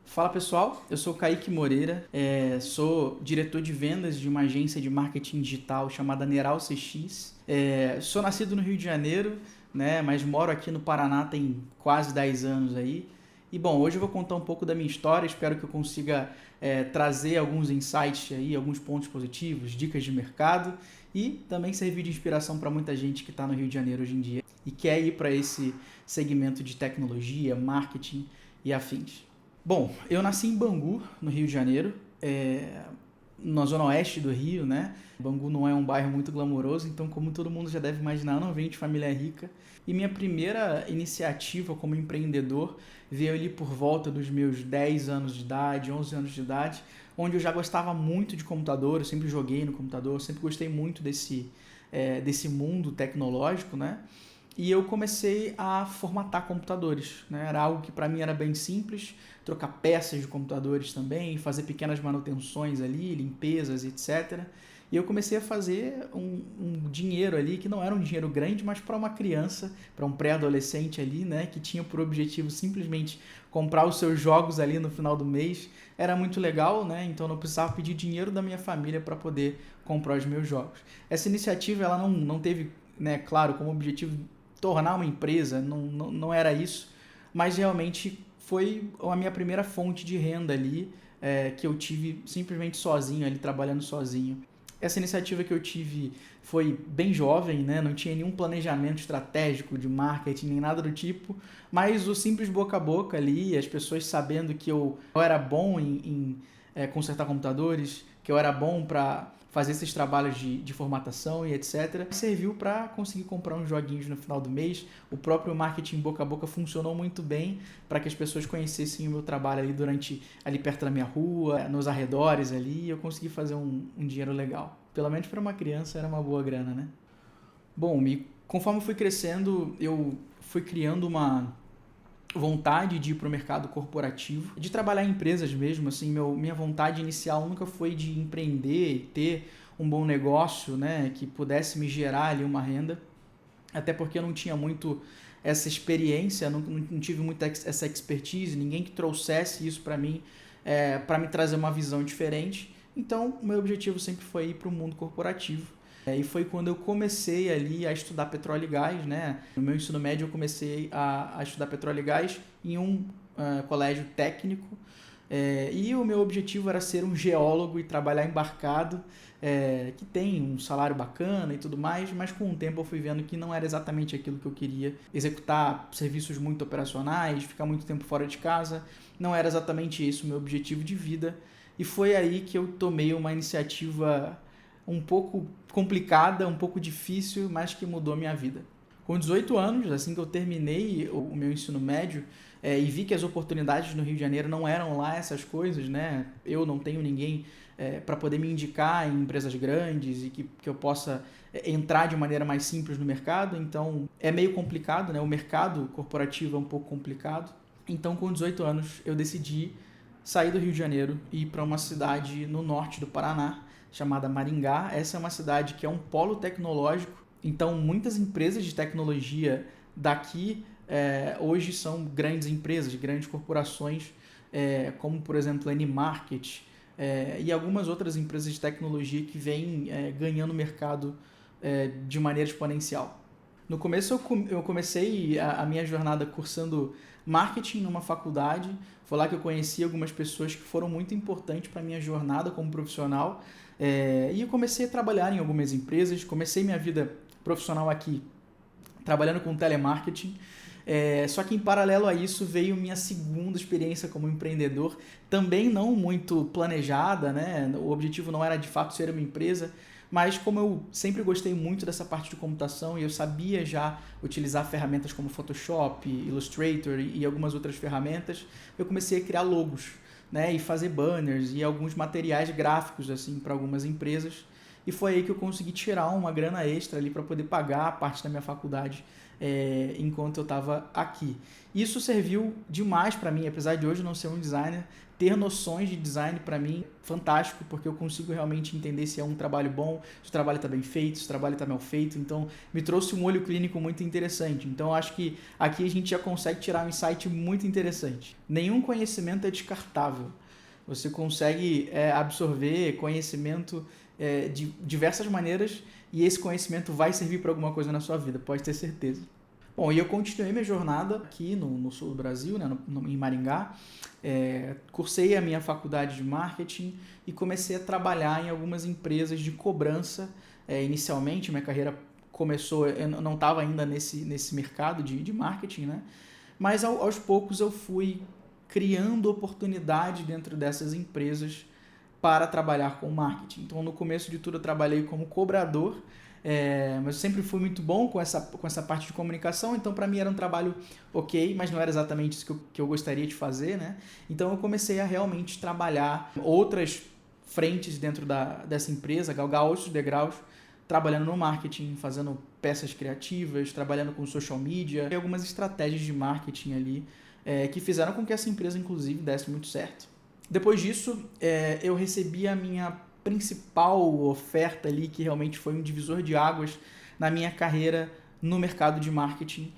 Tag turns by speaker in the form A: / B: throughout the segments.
A: Fala pessoal, eu sou o Kaique Moreira, sou diretor de vendas de uma agência de marketing digital chamada Neral CX. Sou nascido no Rio de Janeiro, né, mas moro aqui no Paraná tem quase 10 anos aí. E bom, hoje eu vou contar um pouco da minha história, espero que eu consiga trazer alguns insights aí, alguns pontos positivos, dicas de mercado e também servir de inspiração para muita gente que está no Rio de Janeiro hoje em dia e quer ir para esse segmento de tecnologia, marketing e afins. Bom, eu nasci em Bangu, no Rio de Janeiro, na zona oeste do Rio, né? Bangu não é um bairro muito glamouroso, então como todo mundo já deve imaginar, eu não venho de família rica. E minha primeira iniciativa como empreendedor veio ali por volta dos meus 10 anos de idade, 11 anos de idade, onde eu já gostava muito de computador, eu sempre joguei no computador, sempre gostei muito desse mundo tecnológico, né? E eu comecei a formatar computadores, né? Era algo que para mim era bem simples, trocar peças de computadores também, fazer pequenas manutenções ali, limpezas, etc. E eu comecei a fazer um dinheiro ali, que não era um dinheiro grande, mas para uma criança, para um pré-adolescente ali, né, que tinha por objetivo simplesmente comprar os seus jogos ali no final do mês, era muito legal, né? Então eu não precisava pedir dinheiro da minha família para poder comprar os meus jogos. Essa iniciativa ela não teve, né, claro, como objetivo tornar uma empresa, não era isso, mas realmente foi a minha primeira fonte de renda ali, que eu tive simplesmente sozinho, ali trabalhando sozinho. Essa iniciativa que eu tive foi bem jovem, né? Não tinha nenhum planejamento estratégico de marketing, nem nada do tipo, mas o simples boca a boca ali, as pessoas sabendo que eu era bom em consertar computadores, que eu era bom para fazer esses trabalhos de formatação e etc. Serviu para conseguir comprar uns joguinhos no final do mês. O próprio marketing boca a boca funcionou muito bem para que as pessoas conhecessem o meu trabalho ali perto da minha rua, nos arredores ali, e eu consegui fazer um dinheiro legal. Pelo menos para uma criança era uma boa grana, né? Bom, conforme eu fui crescendo, eu fui criando uma vontade de ir para o mercado corporativo, de trabalhar em empresas mesmo, assim, minha vontade inicial nunca foi de empreender e ter um bom negócio, né, que pudesse me gerar ali uma renda, até porque eu não tinha muito essa experiência, não tive muita essa expertise, ninguém que trouxesse isso para me trazer uma visão diferente, então o meu objetivo sempre foi ir para o mundo corporativo. E foi quando eu comecei ali a estudar petróleo e gás, né? No meu ensino médio eu comecei a estudar petróleo e gás em um colégio técnico, e o meu objetivo era ser um geólogo e trabalhar embarcado, que tem um salário bacana e tudo mais, mas com o tempo eu fui vendo que não era exatamente aquilo que eu queria. Executar serviços muito operacionais, ficar muito tempo fora de casa, não era exatamente esse o meu objetivo de vida. E foi aí que eu tomei uma iniciativa um pouco complicada, um pouco difícil, mas que mudou a minha vida. Com 18 anos, assim que eu terminei o meu ensino médio, e vi que as oportunidades no Rio de Janeiro não eram lá essas coisas, né? Eu não tenho ninguém para poder me indicar em empresas grandes e que eu possa entrar de maneira mais simples no mercado, então é meio complicado, né? O mercado corporativo é um pouco complicado. Então, com 18 anos, eu decidi sair do Rio de Janeiro e ir para uma cidade no norte do Paraná, chamada Maringá. Essa é uma cidade que é um polo tecnológico, então muitas empresas de tecnologia daqui hoje são grandes empresas, grandes corporações, como por exemplo a N-Market, e algumas outras empresas de tecnologia que vêm ganhando mercado de maneira exponencial. No começo eu comecei a minha jornada cursando marketing numa faculdade, foi lá que eu conheci algumas pessoas que foram muito importantes para a minha jornada como profissional, e eu comecei a trabalhar em algumas empresas, comecei minha vida profissional aqui trabalhando com telemarketing, só que em paralelo a isso veio minha segunda experiência como empreendedor, também não muito planejada, né? O objetivo não era de fato ser uma empresa, mas como eu sempre gostei muito dessa parte de computação e eu sabia já utilizar ferramentas como Photoshop, Illustrator e algumas outras ferramentas, eu comecei a criar logos, né, e fazer banners e alguns materiais gráficos assim para algumas empresas. e foi aí que eu consegui tirar uma grana extra ali para poder pagar a parte da minha faculdade enquanto eu estava aqui. Isso serviu demais para mim, apesar de hoje não ser um designer, ter noções de design para mim fantástico, porque eu consigo realmente entender se é um trabalho bom, se o trabalho está bem feito, se o trabalho está mal feito, então me trouxe um olho clínico muito interessante. Então acho que aqui a gente já consegue tirar um insight muito interessante. Nenhum conhecimento é descartável. Você consegue absorver conhecimento de diversas maneiras e esse conhecimento vai servir para alguma coisa na sua vida, pode ter certeza. Bom, e eu continuei minha jornada aqui no sul do Brasil, né, em Maringá. Cursei a minha faculdade de marketing e comecei a trabalhar em algumas empresas de cobrança. Inicialmente, minha carreira começou, eu não estava ainda nesse mercado de marketing, né? Mas aos poucos eu fui criando oportunidade dentro dessas empresas para trabalhar com marketing. Então, no começo de tudo, eu trabalhei como cobrador, mas eu sempre fui muito bom com essa parte de comunicação, então para mim era um trabalho ok, mas não era exatamente isso que eu gostaria de fazer, né? Então eu comecei a realmente trabalhar outras frentes dentro dessa empresa, galgar outros degraus, trabalhando no marketing, fazendo peças criativas, trabalhando com social media e algumas estratégias de marketing ali que fizeram com que essa empresa, inclusive, desse muito certo. Depois disso, eu recebi a minha principal oferta ali, que realmente foi um divisor de águas na minha carreira no mercado de marketing.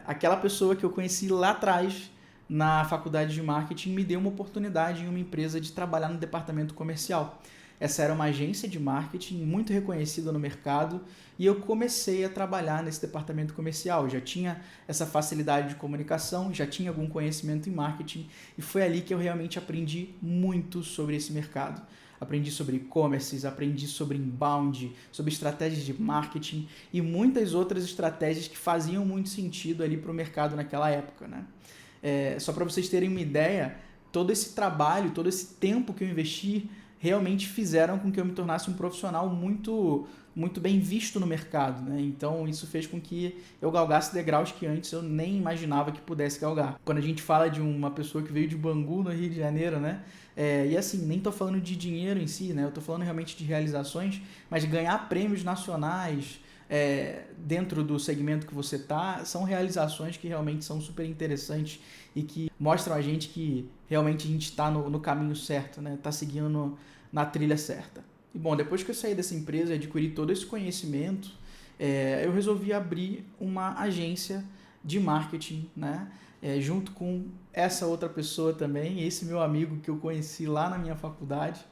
A: Aquela pessoa que eu conheci lá atrás na faculdade de marketing me deu uma oportunidade em uma empresa de trabalhar no departamento comercial. Essa era uma agência de marketing muito reconhecida no mercado e eu comecei a trabalhar nesse departamento comercial. Já tinha essa facilidade de comunicação, já tinha algum conhecimento em marketing e foi ali que eu realmente aprendi muito sobre esse mercado. Aprendi sobre e-commerce, aprendi sobre inbound, sobre estratégias de marketing e muitas outras estratégias que faziam muito sentido ali para o mercado naquela época, né? Só para vocês terem uma ideia, todo esse trabalho, todo esse tempo que eu investi realmente fizeram com que eu me tornasse um profissional muito, muito bem visto no mercado, né? Então isso fez com que eu galgasse degraus que antes eu nem imaginava que pudesse galgar. Quando a gente fala de uma pessoa que veio de Bangu, no Rio de Janeiro, né? E assim, nem estou falando de dinheiro em si, né? Eu estou falando realmente de realizações, mas ganhar prêmios nacionais dentro do segmento que você está, são realizações que realmente são super interessantes e que mostram a gente que realmente a gente está no caminho certo, né? Está seguindo na trilha certa. E bom, depois que eu saí dessa empresa e adquiri todo esse conhecimento, eu resolvi abrir uma agência de marketing, né? Junto com essa outra pessoa também, esse meu amigo que eu conheci lá na minha faculdade,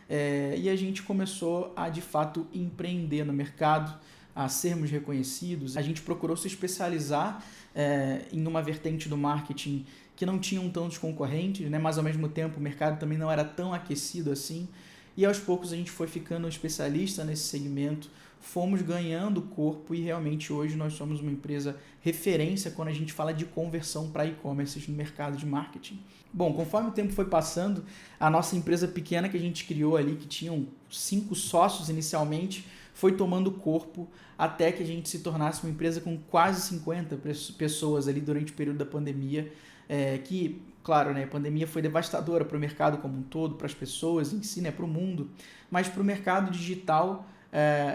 A: e a gente começou a de fato empreender no mercado, a sermos reconhecidos. A gente procurou se especializar em uma vertente do marketing que não tinham tantos concorrentes, né? Mas ao mesmo tempo o mercado também não era tão aquecido assim. E aos poucos a gente foi ficando especialista nesse segmento, fomos ganhando corpo e realmente hoje nós somos uma empresa referência quando a gente fala de conversão para e-commerce no mercado de marketing. Bom, conforme o tempo foi passando, a nossa empresa pequena que a gente criou ali, que tinham 5 sócios inicialmente, foi tomando corpo até que a gente se tornasse uma empresa com quase 50 pessoas ali durante o período da pandemia, que, claro, né, a pandemia foi devastadora para o mercado como um todo, para as pessoas em si, né, para o mundo, mas para o mercado digital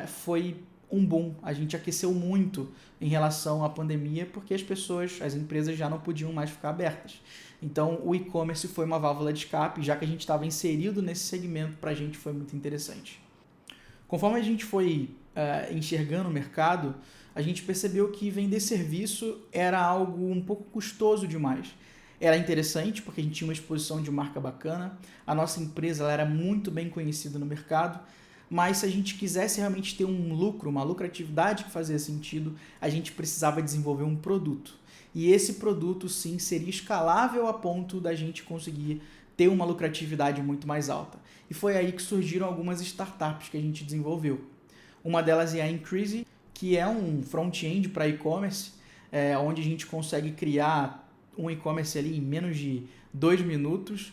A: foi um boom. A gente aqueceu muito em relação à pandemia porque as empresas já não podiam mais ficar abertas. Então, o e-commerce foi uma válvula de escape, já que a gente estava inserido nesse segmento, para a gente foi muito interessante. Conforme a gente foi enxergando o mercado, a gente percebeu que vender serviço era algo um pouco custoso demais. Era interessante porque a gente tinha uma exposição de marca bacana, a nossa empresa ela era muito bem conhecida no mercado, mas se a gente quisesse realmente ter um lucro, uma lucratividade que fazia sentido, a gente precisava desenvolver um produto. E esse produto, sim, seria escalável a ponto da gente conseguir ter uma lucratividade muito mais alta. E foi aí que surgiram algumas startups que a gente desenvolveu. Uma delas é a Increase, que é um front-end para e-commerce, onde a gente consegue criar um e-commerce ali em menos de 2 minutos.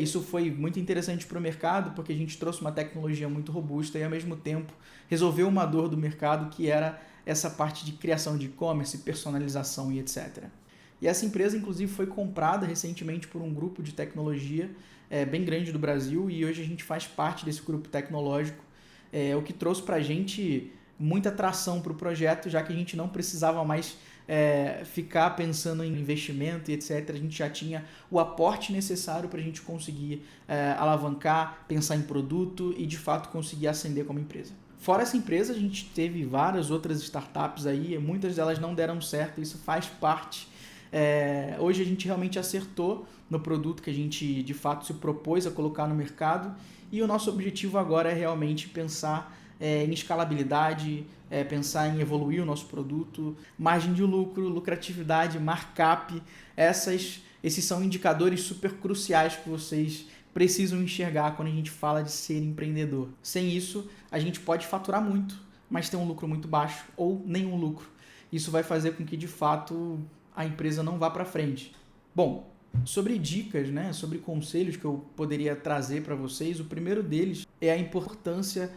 A: Isso foi muito interessante para o mercado, porque a gente trouxe uma tecnologia muito robusta e, ao mesmo tempo, resolveu uma dor do mercado, que era essa parte de criação de e-commerce, personalização e etc. E essa empresa, inclusive, foi comprada recentemente por um grupo de tecnologia bem grande do Brasil, e hoje a gente faz parte desse grupo tecnológico o que trouxe para a gente muita atração para o projeto, já que a gente não precisava mais ficar pensando em investimento e etc. A gente já tinha o aporte necessário para a gente conseguir alavancar, pensar em produto e de fato conseguir ascender como empresa. Fora essa empresa, a gente teve várias outras startups aí, muitas delas não deram certo, isso faz parte. Hoje a gente realmente acertou no produto que a gente de fato se propôs a colocar no mercado, e o nosso objetivo agora é realmente pensar em escalabilidade, pensar em evoluir o nosso produto, margem de lucro, lucratividade, markup. Esses são indicadores super cruciais que vocês precisam enxergar quando a gente fala de ser empreendedor. Sem isso, a gente pode faturar muito, mas ter um lucro muito baixo ou nenhum lucro. Isso vai fazer com que, de fato, a empresa não vá para frente. Bom, sobre dicas, né, sobre conselhos que eu poderia trazer para vocês, o primeiro deles é a importância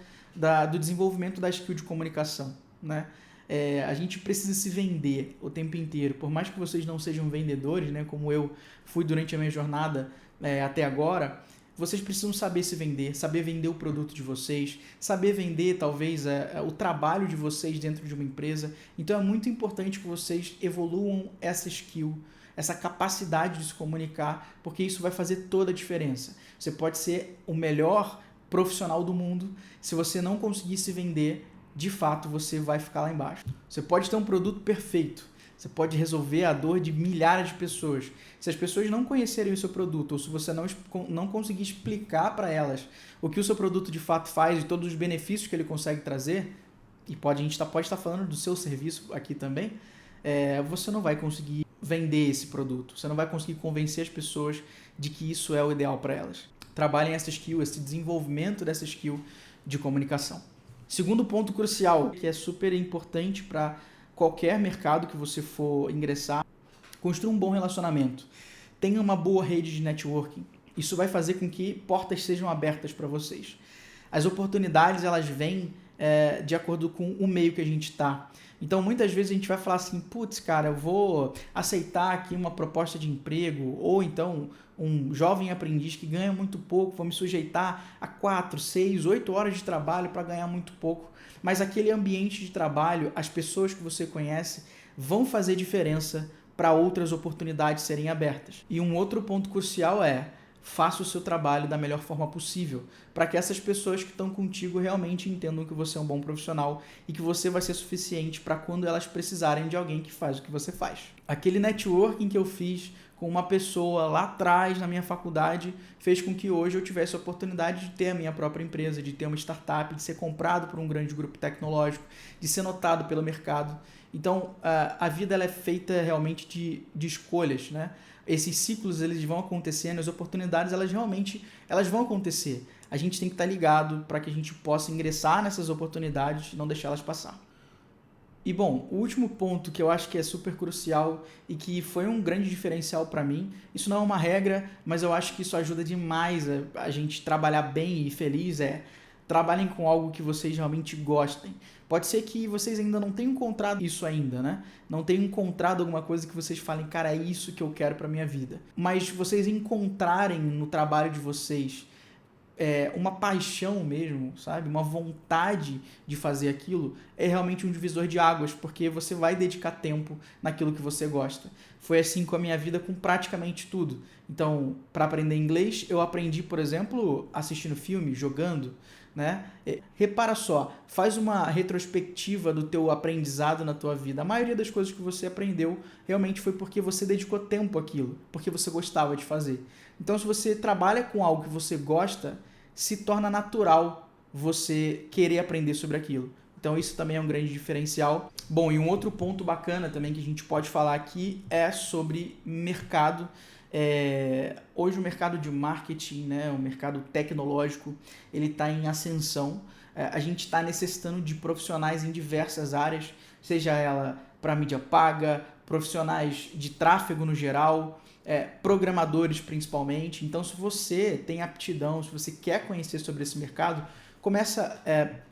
A: do desenvolvimento da skill de comunicação, né? A gente precisa se vender o tempo inteiro, por mais que vocês não sejam vendedores, né, como eu fui durante a minha jornada até agora, vocês precisam saber se vender, saber vender o produto de vocês, saber vender talvez o trabalho de vocês dentro de uma empresa. Então é muito importante que vocês evoluam essa skill, essa capacidade de se comunicar, porque isso vai fazer toda a diferença. Você pode ser o melhor profissional do mundo, se você não conseguir se vender, de fato você vai ficar lá embaixo. Você pode ter um produto perfeito, você pode resolver a dor de milhares de pessoas. Se as pessoas não conhecerem o seu produto, ou se você não conseguir explicar para elas o que o seu produto de fato faz e todos os benefícios que ele consegue trazer, e a gente pode estar falando do seu serviço aqui também, você não vai conseguir vender esse produto, você não vai conseguir convencer as pessoas de que isso é o ideal para elas. Trabalhem essa skill, esse desenvolvimento dessa skill de comunicação. Segundo ponto crucial, que é super importante para qualquer mercado que você for ingressar, construa um bom relacionamento. Tenha uma boa rede de networking. Isso vai fazer com que portas sejam abertas para vocês. As oportunidades, elas vêm de acordo com o meio que a gente está. Então, muitas vezes a gente vai falar assim, putz, cara, eu vou aceitar aqui uma proposta de emprego, ou então um jovem aprendiz que ganha muito pouco, vou me sujeitar a 4, 6, 8 horas de trabalho para ganhar muito pouco. Mas aquele ambiente de trabalho, as pessoas que você conhece, vão fazer diferença para outras oportunidades serem abertas. E um outro ponto crucial faça o seu trabalho da melhor forma possível, para que essas pessoas que estão contigo realmente entendam que você é um bom profissional e que você vai ser suficiente para quando elas precisarem de alguém que faz o que você faz. Aquele networking que eu fiz com uma pessoa lá atrás na minha faculdade fez com que hoje eu tivesse a oportunidade de ter a minha própria empresa, de ter uma startup, de ser comprado por um grande grupo tecnológico, de ser notado pelo mercado. Então, a vida ela é feita realmente de escolhas, né? Esses ciclos eles vão acontecendo, as oportunidades elas vão acontecer. A gente tem que estar ligado para que a gente possa ingressar nessas oportunidades e não deixá-las passar. E bom, o último ponto que eu acho que é super crucial e que foi um grande diferencial para mim, isso não é uma regra, mas eu acho que isso ajuda demais a gente trabalhar bem e feliz, trabalhem com algo que vocês realmente gostem. Pode ser que vocês ainda não tenham encontrado isso ainda, né? Não tenham encontrado alguma coisa que vocês falem, cara, é isso que eu quero para minha vida. Mas vocês encontrarem no trabalho de vocês uma paixão mesmo, sabe? Uma vontade de fazer aquilo, é realmente um divisor de águas, porque você vai dedicar tempo naquilo que você gosta. Foi assim com a minha vida com praticamente tudo. Então, para aprender inglês, eu aprendi, por exemplo, assistindo filme, jogando, né? Repara só, faz uma retrospectiva do teu aprendizado na tua vida. A maioria das coisas que você aprendeu realmente foi porque você dedicou tempo àquilo, porque você gostava de fazer. Então, se você trabalha com algo que você gosta, se torna natural você querer aprender sobre aquilo. Então, isso também é um grande diferencial. Bom, e um outro ponto bacana também que a gente pode falar aqui é sobre mercado. Hoje o mercado de marketing, né, o mercado tecnológico, ele está em ascensão. A gente está necessitando de profissionais em diversas áreas, seja ela para mídia paga, profissionais de tráfego no geral, programadores principalmente. Então, se você tem aptidão, se você quer conhecer sobre esse mercado, começa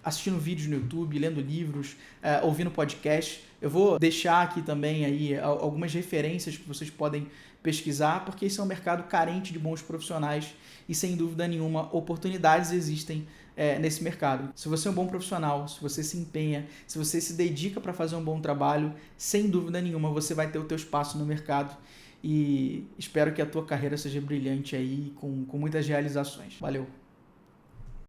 A: assistindo vídeos no YouTube, lendo livros, ouvindo podcast. Eu vou deixar aqui também aí algumas referências que vocês podem pesquisar, porque esse é um mercado carente de bons profissionais e, sem dúvida nenhuma, oportunidades existem nesse mercado. Se você é um bom profissional, se você se empenha, se você se dedica para fazer um bom trabalho, sem dúvida nenhuma você vai ter o teu espaço no mercado. E espero que a tua carreira seja brilhante aí, com muitas realizações. Valeu!